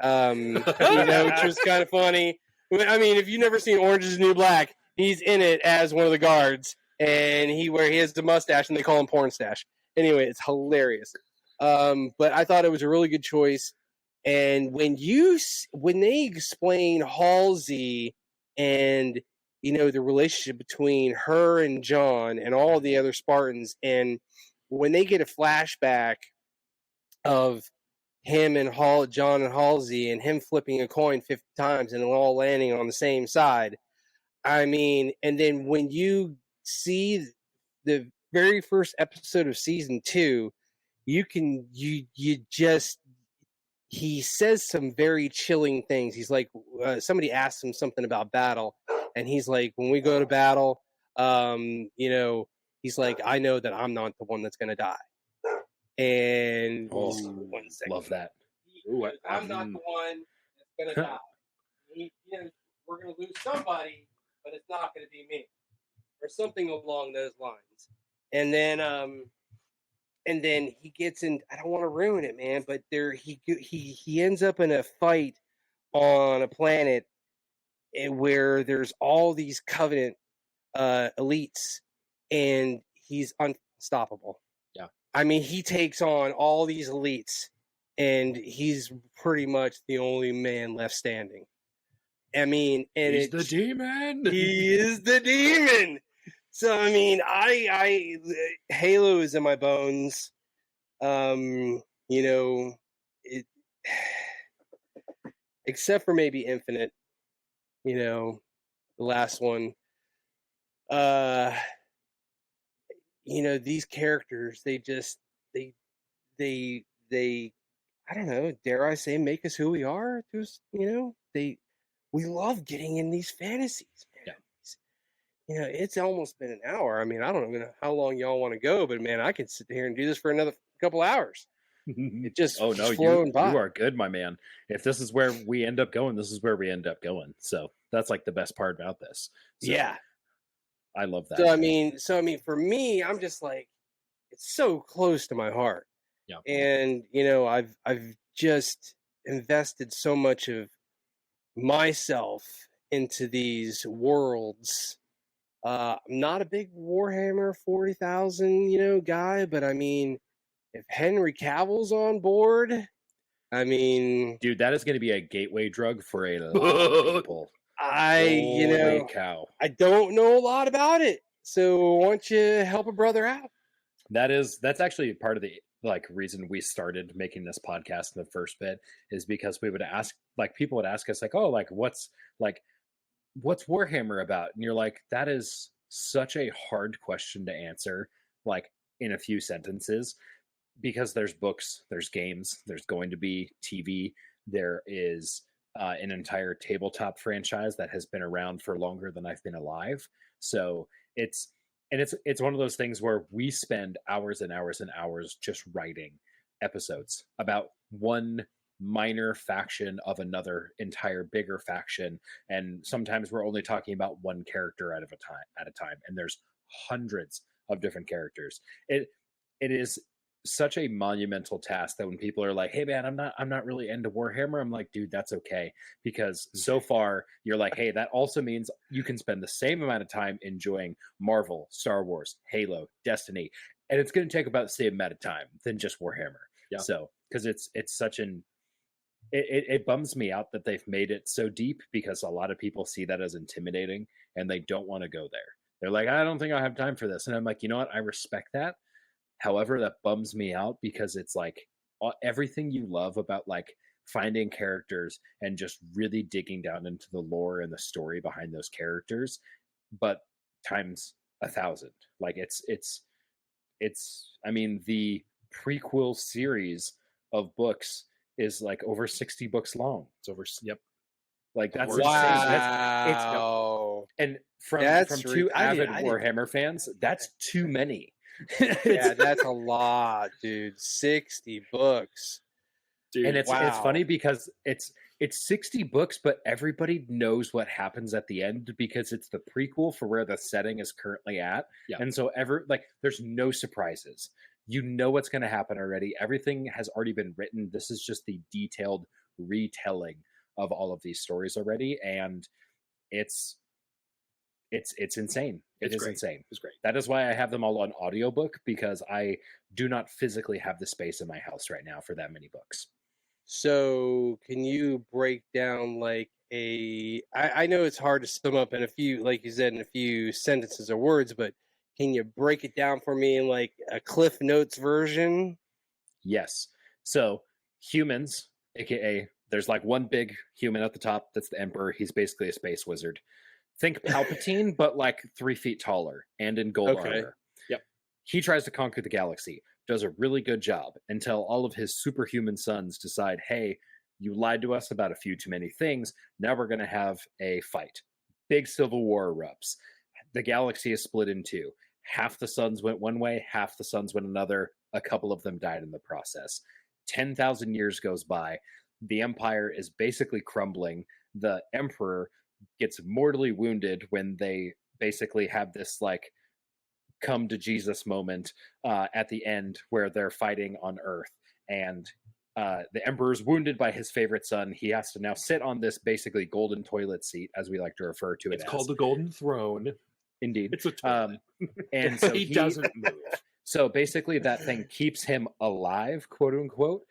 C: You know, which was kind of funny. I mean, if you've never seen Orange is the New Black, he's in it as one of the guards, and he has the mustache, and they call him porn stash. Anyway, it's hilarious. But I thought it was a really good choice. And when they explain Halsey and, you know, the relationship between her and John and all the other Spartans, and when they get a flashback of him and John and Halsey, and him flipping a coin 50 times and it all landing on the same side, I mean, and then when you see the very first episode of season 2, he says some very chilling things. He's like, somebody asked him something about battle, and he's like, when we go to battle, you know, he's like, I know that I'm not the one that's going to die. And 1 second.
B: Love that.
C: I'm not the one that's going to die. We're going to lose somebody, but it's not going to be me, or something along those lines. And then he gets in. I don't want to ruin it, man, but he ends up in a fight on a planet where there's all these Covenant elites, and he's unstoppable.
A: Yeah,
C: I mean, he takes on all these elites, and he's pretty much the only man left standing. I mean, and
A: he's the demon.
C: He is the demon. So I mean, Halo is in my bones. You know, except for maybe Infinite. You know, the last one. these characters, they they I don't know, dare I say, make us who we are. Just we love getting in these fantasies,
B: Yeah.
C: man. It's almost been an hour. I mean, I don't even know how long y'all want to go, but man, I can sit here and do this for another couple hours. It just
B: Oh no,
C: flowing by.
B: you are good, my man. If this is where we end up going, this is where we end up going. So that's like the best part about this. So,
C: Yeah.
B: I love that.
C: So I mean, for me, I'm just like, it's so close to my heart.
B: Yeah.
C: And I've just invested so much of myself into these worlds. I'm not a big Warhammer 40,000 guy, but I mean, if Henry Cavill's on board, I mean,
B: dude, that is going to be a gateway drug for a lot of people. Holy cow.
C: I don't know a lot about it, so why don't you help a brother out?
B: That's actually part of the reason we started making this podcast in the first bit, is because we would ask, people would ask us oh, what's Warhammer about? And you're like, that is such a hard question to answer in a few sentences, because there's books, there's games, there's going to be TV, there is an entire tabletop franchise that has been around for longer than I've been alive. So it's one of those things where we spend hours and hours and hours just writing episodes about one minor faction of another entire bigger faction, and sometimes we're only talking about one character at a time, and there's hundreds of different characters. It is such a monumental task that when people are like, hey man, I'm not really into Warhammer, I'm like, dude, that's okay, because so far you're like, hey, that also means you can spend the same amount of time enjoying Marvel, Star Wars, Halo, Destiny, and it's going to take about the same amount of time than just Warhammer. Yeah. So because it's such an it bums me out that they've made it so deep, because a lot of people see that as intimidating and they don't want to go there. They're like, I don't think I have time for this. And I'm like, you know what? I respect that. However, that bums me out, because it's everything you love about finding characters and just really digging down into the lore and the story behind those characters, but times 1,000. I mean, the prequel series of books is over 60 books long.
A: It's over. Yep.
B: That's
C: wow.
B: And from two avid Warhammer fans, that's too many.
C: Yeah, that's a lot, dude. 60 books.
B: Dude, and it's funny because it's 60 books, but everybody knows what happens at the end, because it's the prequel for where the setting is currently at. Yeah. And so there's no surprises. You know what's going to happen already. Everything has already been written. This is just the detailed retelling of all of these stories already, and it's insane. It's insane. It's great. That is why I have them all on audiobook, because I do not physically have the space in my house right now for that many books.
C: So can you break down I know it's hard to sum up in a few, like you said, in a few sentences or words, but can you break it down for me in a Cliff Notes version?
B: Yes. So humans, aka there's one big human at the top. That's the Emperor. He's basically a space wizard. Think Palpatine, but 3 feet taller and in gold armor. Yep. He tries to conquer the galaxy, does a really good job, until all of his superhuman sons decide, hey, you lied to us about a few too many things. Now we're going to have a fight. Big civil war erupts. The galaxy is split in two. Half the sons went one way, half the sons went another. A couple of them died in the process. 10,000 years goes by. The Empire is basically crumbling. The Emperor gets mortally wounded when they basically have this come to Jesus moment at the end, where they're fighting on Earth, and the Emperor's wounded by his favorite son. He has to now sit on this basically golden toilet seat, as we like to refer to it.
A: It's called the Golden Throne.
B: Indeed.
A: It's a toilet.
B: And so
A: he doesn't move.
B: So basically that thing keeps him alive, quote unquote,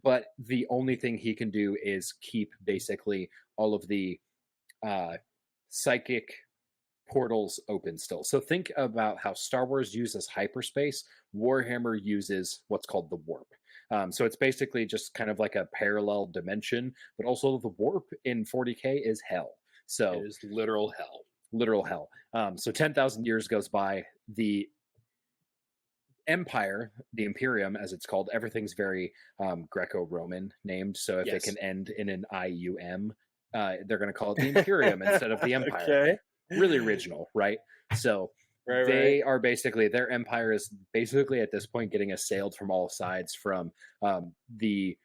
B: but the only thing he can do is keep basically all of the psychic portals open still. So think about how Star Wars uses hyperspace. Warhammer uses what's called the warp. So it's basically just kind of like a parallel dimension, but also the warp in 40K is hell. So
A: it is literal hell.
B: Literal hell. So 10,000 years goes by. The Empire, the Imperium, as it's called, everything's very Greco-Roman named. So if it
A: Yes.
B: can end in an IUM, they're going to call it the Imperium instead of the Empire.
C: Okay.
B: Really original, right? So
C: Right.
B: they are basically, their empire is basically at this point getting assailed from all sides from the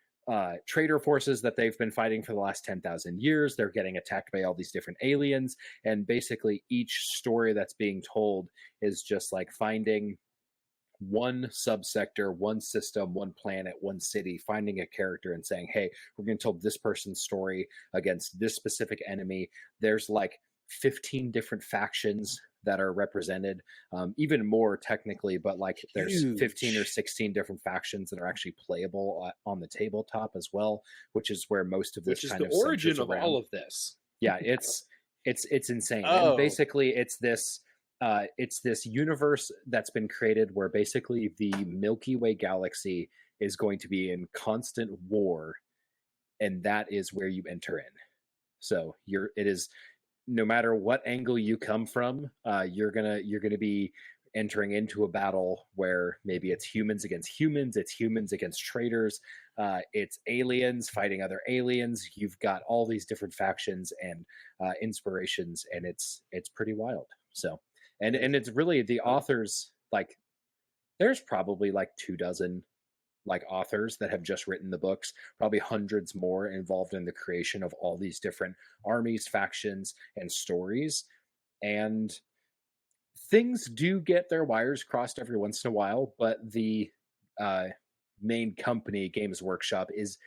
B: trader forces that they've been fighting for the last 10,000 years. They're getting attacked by all these different aliens. And basically each story that's being told is just like finding one subsector, one system, one planet, one city, finding a character and saying, hey, we're going to tell this person's story against this specific enemy. There's like 15 different factions that are represented, even more technically, but like there's 15 or 16 different factions that are actually playable on the tabletop as well, which is where most of this
A: Which is
B: kind
A: the
B: of
A: origin
B: centers
A: of
B: around.
A: all of this.
B: Yeah, it's insane.
C: Oh.
B: And basically it's this universe that's been created where basically the Milky Way galaxy is going to be in constant war, and that is where you enter in. So it is, no matter what angle you come from, you're gonna be entering into a battle where maybe it's humans against humans, it's humans against traitors, it's aliens fighting other aliens. You've got all these different factions and inspirations, and it's pretty wild. So, and it's really the authors, like there's probably like 24 like authors that have just written the books, probably hundreds more involved in the creation of all these different armies, factions, and stories. And things do get their wires crossed every once in a while, but the main company, Games Workshop, is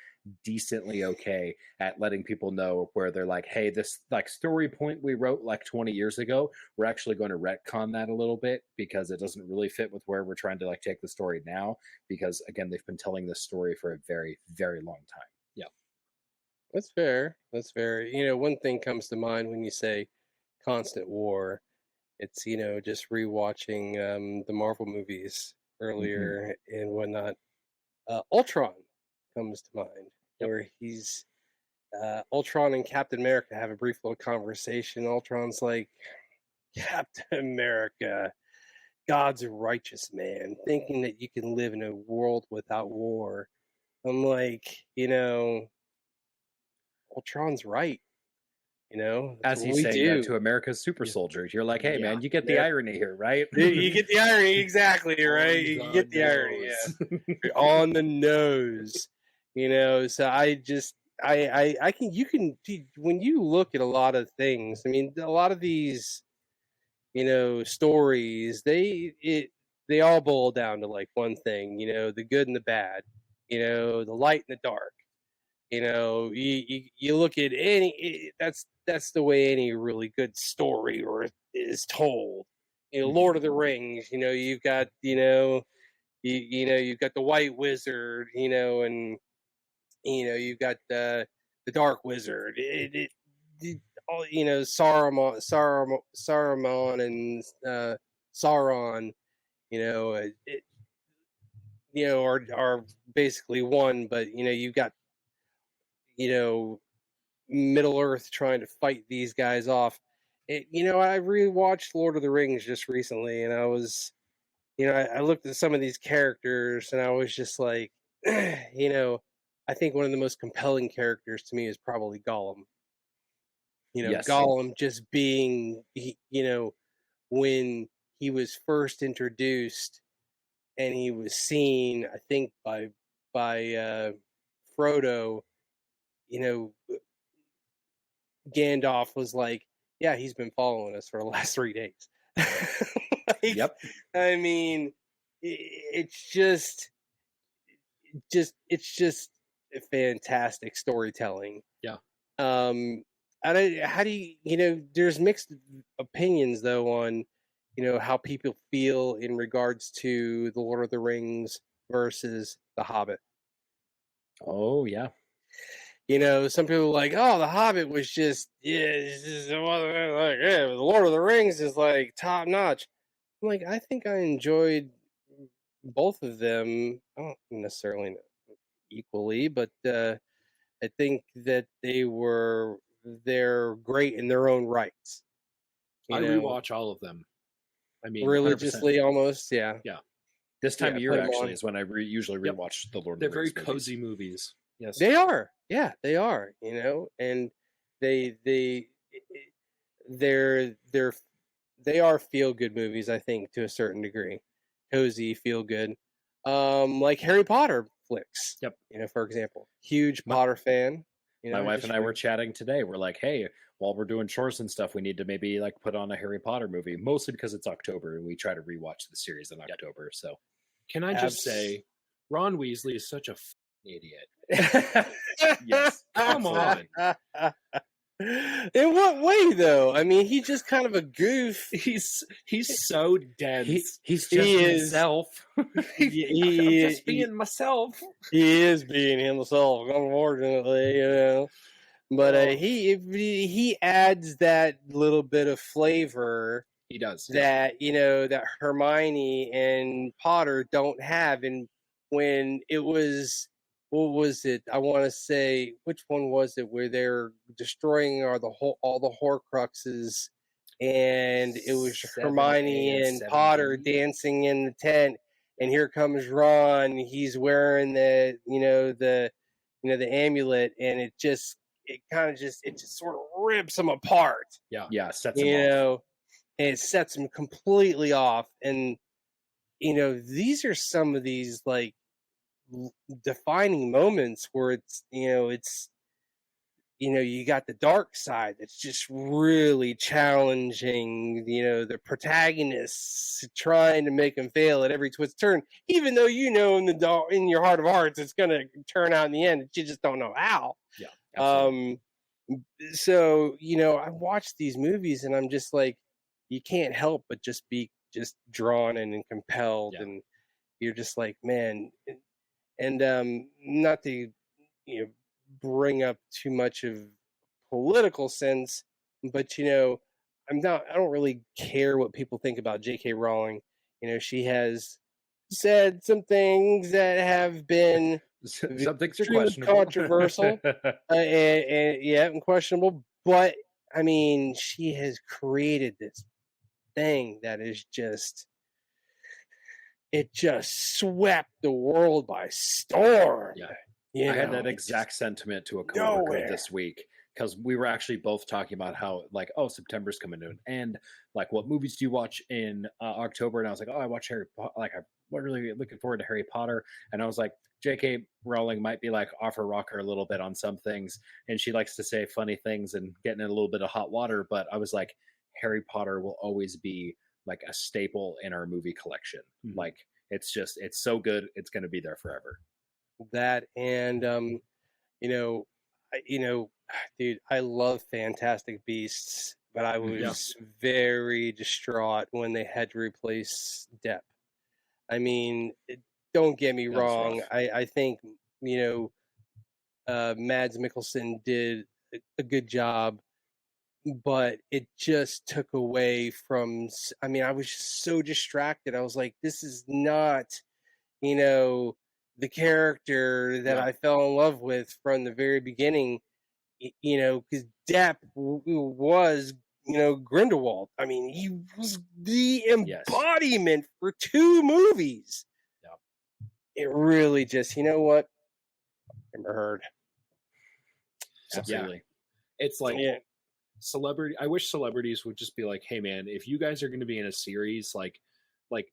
B: decently okay at letting people know where they're like, hey, this like story point we wrote like 20 years ago, we're actually going to retcon that a little bit because it doesn't really fit with where we're trying to like take the story now, because again, they've been telling this story for a very, very long time.
A: Yeah,
C: That's fair. That's fair. One thing comes to mind when you say constant war. It's just rewatching the Marvel movies earlier and whatnot. Ultron comes to mind, where he's Ultron and Captain America have a brief little conversation. Ultron's like, Captain America, God's a righteous man, thinking that you can live in a world without war. I'm like, Ultron's right.
B: As he's saying that to America's super soldiers, you're like, hey, man, you get the irony here, right?
C: You get the irony, exactly, right? You get the irony, yeah. On the nose. So when you look at a lot of things, I mean, a lot of these, stories, they all boil down to like one thing, the good and the bad, the light and the dark. You look at that's the way any really good story is told. Lord of the Rings, you've got you've got the White Wizard, and you've got the Dark Wizard. All Saruman and Sauron, are basically one, but you've got Middle Earth trying to fight these guys off. I rewatched Lord of the Rings just recently, and I was, I looked at some of these characters, and I was just like, I think one of the most compelling characters to me is probably Gollum.
B: Yes.
C: Gollum just being, when he was first introduced, and he was seen, I think by Frodo. Gandalf was like, yeah, he's been following us for the last 3 days.
B: Yep.
C: I mean, it's just a fantastic storytelling.
A: Yeah.
C: How do you, there's mixed opinions though on, how people feel in regards to the Lord of the Rings versus the Hobbit.
B: Oh yeah.
C: Some people are like, oh, the Hobbit was just, the Lord of the Rings is like top notch. I'm like, I think I enjoyed both of them. I don't necessarily know equally, but I think that they're great in their own rights.
A: I rewatch all of them. I mean,
C: religiously
A: 100%.
C: almost, yeah.
A: Yeah.
B: This time
C: Yeah,
B: of year
C: put 'em
B: actually
C: on.
B: is when I usually
A: Yep.
B: rewatch the Lord
A: They're
B: of the
A: very
B: Rings movies.
A: cozy movies. Yes.
C: They are. Yeah, they are, and they they're they're they are feel good movies, I think, to a certain degree. Cozy, feel good. Like Harry Potter flicks.
A: Yep.
C: For example. Huge
B: My-
C: Potter fan.
B: My wife
C: just
B: and I were chatting today. We're like, hey, while we're doing chores and stuff, we need to maybe like put on a Harry Potter movie, mostly because it's October and we try to rewatch the series in October. So
A: Can I just say, Ron Weasley is such a idiot.
B: yes,
A: Come on.
C: In what way, though? I mean, he's just kind of a goof.
A: He's so dense.
B: he's just
C: He is-
B: himself.
A: I'm just being myself.
C: He is being himself, unfortunately, But
A: Oh.
C: he adds that little bit of flavor
A: He does.
C: that that Hermione and Potter don't have. And when it was, what was it? I want to say, which one was it? Where they're destroying all the Horcruxes, and it was
B: 7A
C: Hermione
B: and
C: and
B: 7B.
C: Potter dancing in the tent, and here comes Ron. He's wearing the the amulet, and it just sort of rips him apart.
B: Yeah, sets him off.
C: And it sets him completely off. And these are some of these like defining moments where it's you got the dark side that's just really challenging, the protagonists trying to make him fail at every twist turn, even though in your heart of hearts it's going to turn out in the end, you just don't know how.
B: Yeah, absolutely.
C: So I watch these movies and I'm just like, you can't help but just be drawn and compelled,
B: Yeah.
C: and you're just like, man. And not to bring up too much of political sense, but I don't really care what people think about J.K. Rowling. She has said some things that have been
B: Some things are
C: extremely
B: questionable.
C: controversial. And questionable. But I mean, she has created this thing that is just swept the world by storm.
B: Yeah. I had that exact sentiment to a coworker
C: nowhere.
B: this week because we were actually both talking about how September's coming to an end. Like, what movies do you watch in October? And I was like, I watch Harry Potter. Like, I'm really looking forward to Harry Potter. And I was like, J.K. Rowling might be like off her rocker a little bit on some things, and she likes to say funny things and get in a little bit of hot water. But I was like, Harry Potter will always be like a staple in our movie collection.
A: Mhm.
B: Like, it's so good. It's going to be there forever.
C: That, and dude, I love Fantastic Beasts, but I was very distraught when they had to replace Depp. I mean, don't get me
B: That was
C: wrong.
B: rough.
C: I think Mads Mikkelsen did a good job, but it just took away from. I mean, I was just so distracted. I was like, this is not, the character that I fell in love with from the very beginning. Because Depp was, Grindelwald. I mean, he was the embodiment for 2 movies.
B: Yeah.
C: It really just, you know what? Never heard.
B: Absolutely.
A: It's like celebrity. I wish celebrities would just be like, hey man, if you guys are going to be in a series, like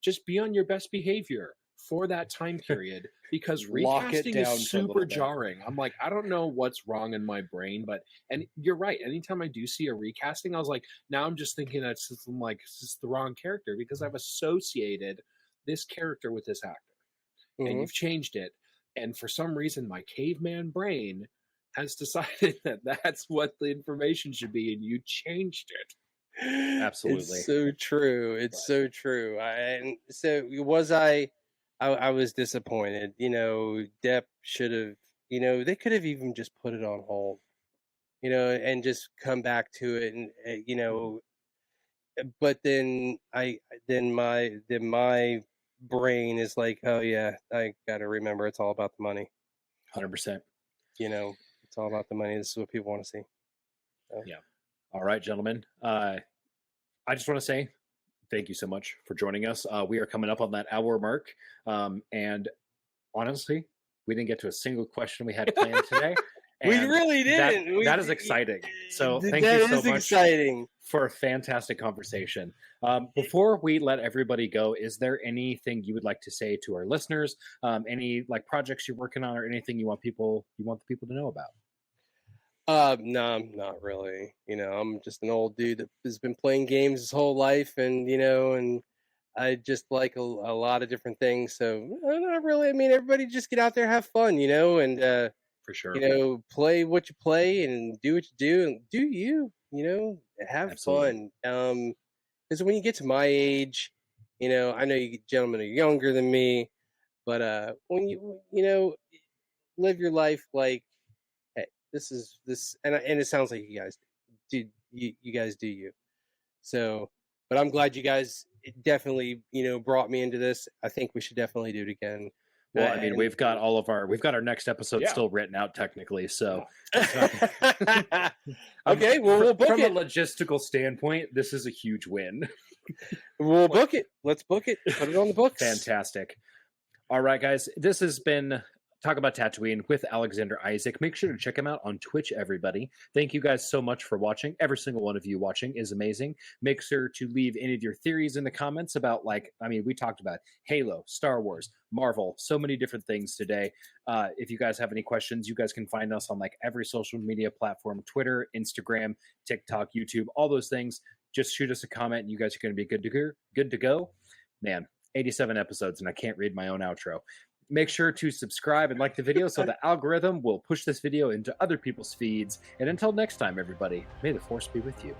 A: just be on your best behavior for that time period, because
B: Lock it
A: recasting
B: down
A: is
B: for a little
A: super
B: bit.
A: jarring. I'm like, I don't know what's wrong in my brain, and you're right. Anytime I do see a recasting, I was like, now I'm just thinking that's just, I'm like, this is the wrong character because I've associated this character with this actor, and you've changed it. And for some reason, my caveman brain has decided that that's what the information should be, and you changed it.
B: Absolutely.
C: It's so true. It's so true. I was disappointed. Depp should have, they could have even just put it on hold, and just come back to it. And, but then my brain is like, oh yeah, I got to remember it's all about the money.
B: 100%.
C: It's all about the money. This is what people want to see. So.
B: Yeah. All right, gentlemen. I just want to say thank you so much for joining us. We are coming up on that hour mark. And honestly, we didn't get to a single question we had planned today.
C: We
B: And
C: really didn't.
B: that is exciting. So thank
C: that
B: you so
C: is
B: much
C: exciting.
B: for a fantastic conversation. Before we let everybody go, is there anything you would like to say to our listeners? Any like projects you're working on, or anything you want the people to know about?
C: No, not really. I'm just an old dude that has been playing games his whole life, and and I just like a lot of different things. So not really. I mean, everybody just get out there, have fun, and
B: For sure.
C: play what you play and do what you do, and do have
B: Absolutely.
C: fun. Because when you get to my age, I know you gentlemen are younger than me, but when you live your life like, hey, this is this, and it sounds like you guys do. You guys do you. So, but I'm glad you guys definitely brought me into this. I think we should definitely do it again.
B: Well, I mean, we've got our next episode
A: Yeah.
B: still written out technically, so
C: okay, well, we'll book
B: from
C: it.
B: a logistical standpoint, this is a huge win.
C: We'll book it. Let's book it. Put it on the books.
B: Fantastic. All right, guys, this has been Talk About Tatooine with Alexander Isaac. Make sure to check him out on Twitch, everybody. Thank you guys so much for watching. Every single one of you watching is amazing. Make sure to leave any of your theories in the comments about, we talked about Halo, Star Wars, Marvel, so many different things today. If you guys have any questions, you guys can find us on every social media platform, Twitter, Instagram, TikTok, YouTube, all those things. Just shoot us a comment and you guys are going to be good to go. Man, 87 episodes and I can't read my own outro. Make sure to subscribe and like the video so the algorithm will push this video into other people's feeds. And until next time, everybody, may the Force be with you.